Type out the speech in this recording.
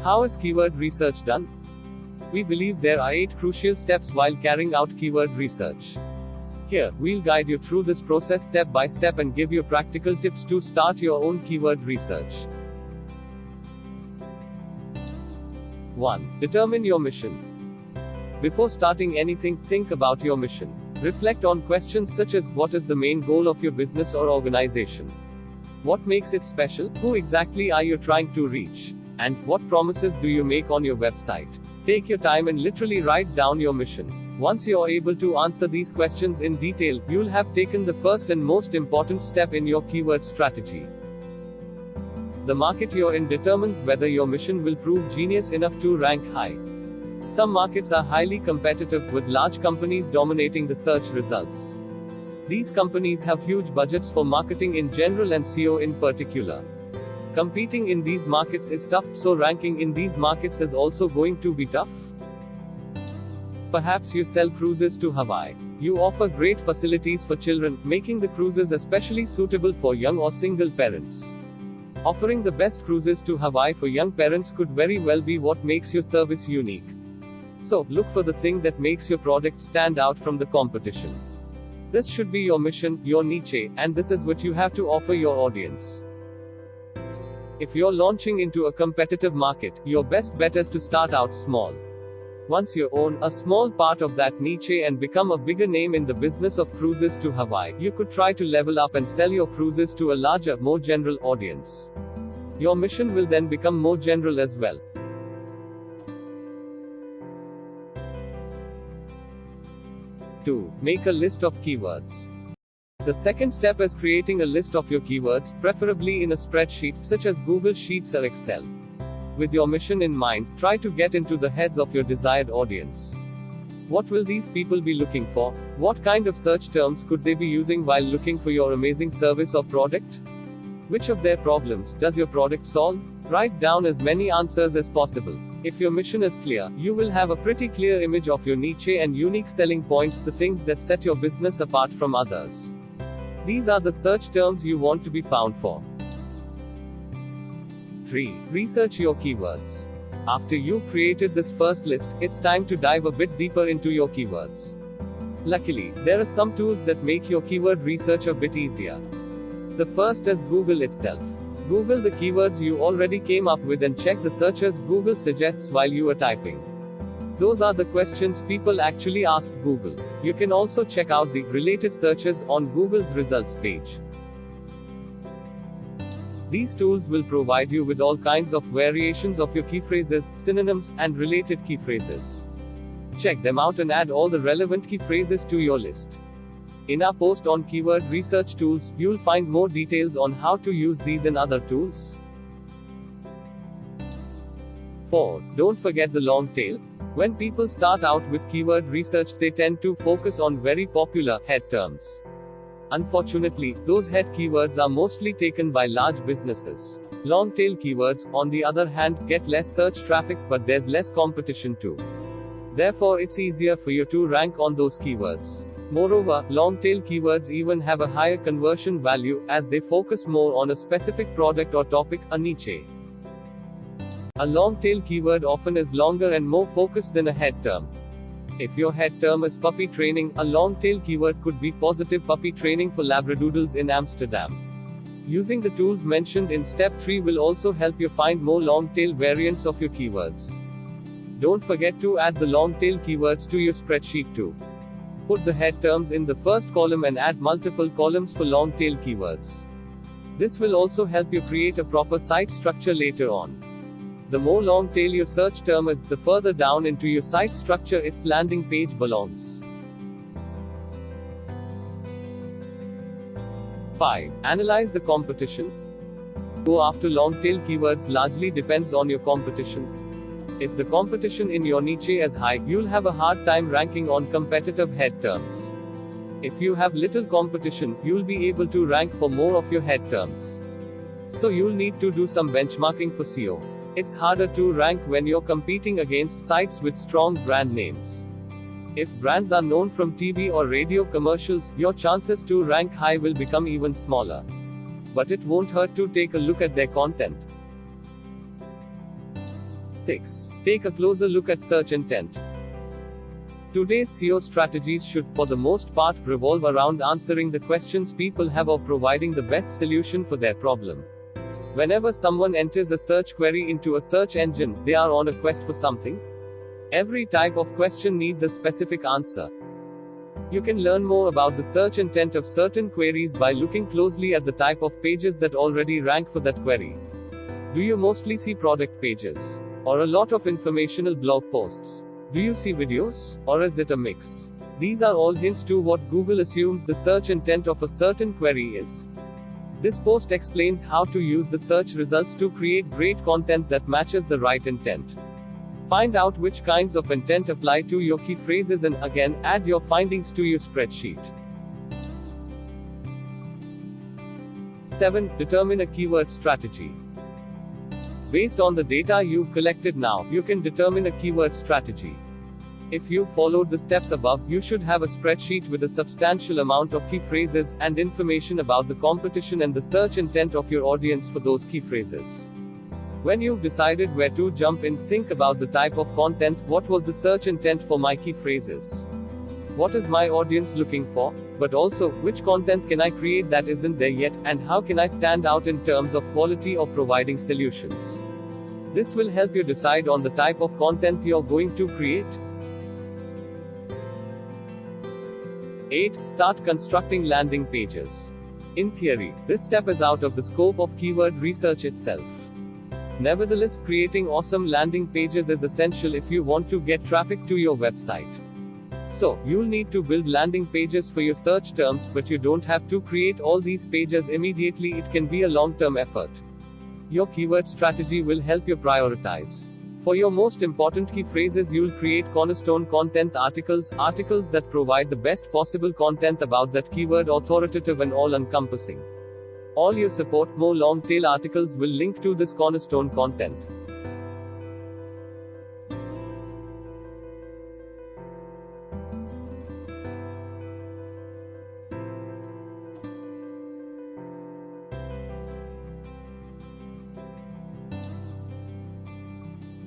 How is keyword research done? We believe there are 8 crucial steps while carrying out keyword research. Here, we'll guide you through this process step by step and give you practical tips to start your own keyword research. 1. Determine your mission. Before starting anything, think about your mission. Reflect on questions such as, what is the main goal of your business or organization? What makes it special? Who exactly are you trying to reach? And what promises do you make on your website? Take your time and literally write down your mission. Once you're able to answer these questions in detail, you'll have taken the first and most important step in your keyword strategy. The market you're in determines whether your mission will prove genius enough to rank high. Some markets are highly competitive, with large companies dominating the search results. These companies have huge budgets for marketing in general and SEO in particular. Competing in these markets is tough, so ranking in these markets is also going to be tough. Perhaps you sell cruises to Hawaii. You offer great facilities for children, making the cruises especially suitable for young or single parents. Offering the best cruises to Hawaii for young parents could very well be what makes your service unique. So, look for the thing that makes your product stand out from the competition. This should be your mission, your niche, and this is what you have to offer your audience. If you're launching into a competitive market, your best bet is to start out small. Once you own a small part of that niche and become a bigger name in the business of cruises to Hawaii, you could try to level up and sell your cruises to a larger, more general audience. Your mission will then become more general as well. 2. Make a list of keywords. The second step is creating a list of your keywords, preferably in a spreadsheet, such as Google Sheets or Excel. With your mission in mind, try to get into the heads of your desired audience. What will these people be looking for? What kind of search terms could they be using while looking for your amazing service or product? Which of their problems does your product solve? Write down as many answers as possible. If your mission is clear, you will have a pretty clear image of your niche and unique selling points, the things that set your business apart from others. These are the search terms you want to be found for. 3. Research your keywords. After you've created this first list, it's time to dive a bit deeper into your keywords. Luckily, there are some tools that make your keyword research a bit easier. The first is Google itself. Google the keywords you already came up with and check the searches Google suggests while you are typing. Those are the questions people actually asked Google. You can also check out the related searches on Google's results page. These tools will provide you with all kinds of variations of your key phrases, synonyms, and related key phrases. Check them out and add all the relevant key phrases to your list. In our post on keyword research tools, you'll find more details on how to use these and other tools. 4. Don't forget the long tail. When people start out with keyword research, they tend to focus on very popular head terms. Unfortunately, those head keywords are mostly taken by large businesses. Long tail keywords, on the other hand, get less search traffic, but there's less competition too. Therefore, it's easier for you to rank on those keywords. Moreover, long-tail keywords even have a higher conversion value, as they focus more on a specific product or topic, a niche. A long-tail keyword often is longer and more focused than a head term. If your head term is puppy training, a long-tail keyword could be positive puppy training for Labradoodles in Amsterdam. Using the tools mentioned in step 3 will also help you find more long-tail variants of your keywords. Don't forget to add the long-tail keywords to your spreadsheet too. Put the head terms in the first column and add multiple columns for long-tail keywords. This will also help you create a proper site structure later on. The more long-tail your search term is, the further down into your site structure its landing page belongs. 5. Analyze the competition. Go after long-tail keywords largely depends on your competition. If the competition in your niche is high, you'll have a hard time ranking on competitive head terms. If you have little competition, you'll be able to rank for more of your head terms. So you'll need to do some benchmarking for SEO. It's harder to rank when you're competing against sites with strong brand names. If brands are known from TV or radio commercials, your chances to rank high will become even smaller. But it won't hurt to take a look at their content. 6. Take a closer look at search intent. Today's SEO strategies should, for the most part, revolve around answering the questions people have or providing the best solution for their problem. Whenever someone enters a search query into a search engine, they are on a quest for something. Every type of question needs a specific answer. You can learn more about the search intent of certain queries by looking closely at the type of pages that already rank for that query. Do you mostly see product pages? Or a lot of informational blog posts? Do you see videos? Or is it a mix? These are all hints to what Google assumes the search intent of a certain query is. This post explains how to use the search results to create great content that matches the right intent. Find out which kinds of intent apply to your key phrases and, again, add your findings to your spreadsheet. 7. Determine a keyword strategy. Based on the data you've collected now, you can determine a keyword strategy. If you followed the steps above, you should have a spreadsheet with a substantial amount of key phrases and information about the competition and the search intent of your audience for those key phrases. When you've decided where to jump in, think about the type of content. What was the search intent for my key phrases? What is my audience looking for? But also, which content can I create that isn't there yet, and how can I stand out in terms of quality or providing solutions? This will help you decide on the type of content you're going to create. 8. Start constructing landing pages. In theory, this step is out of the scope of keyword research itself. Nevertheless, creating awesome landing pages is essential if you want to get traffic to your website. So, you'll need to build landing pages for your search terms, but you don't have to create all these pages immediately. It can be a long-term effort. Your keyword strategy will help you prioritize. For your most important key phrases, you'll create cornerstone content articles that provide the best possible content about that keyword, authoritative and all-encompassing. All your support, more long-tail articles will link to this cornerstone content.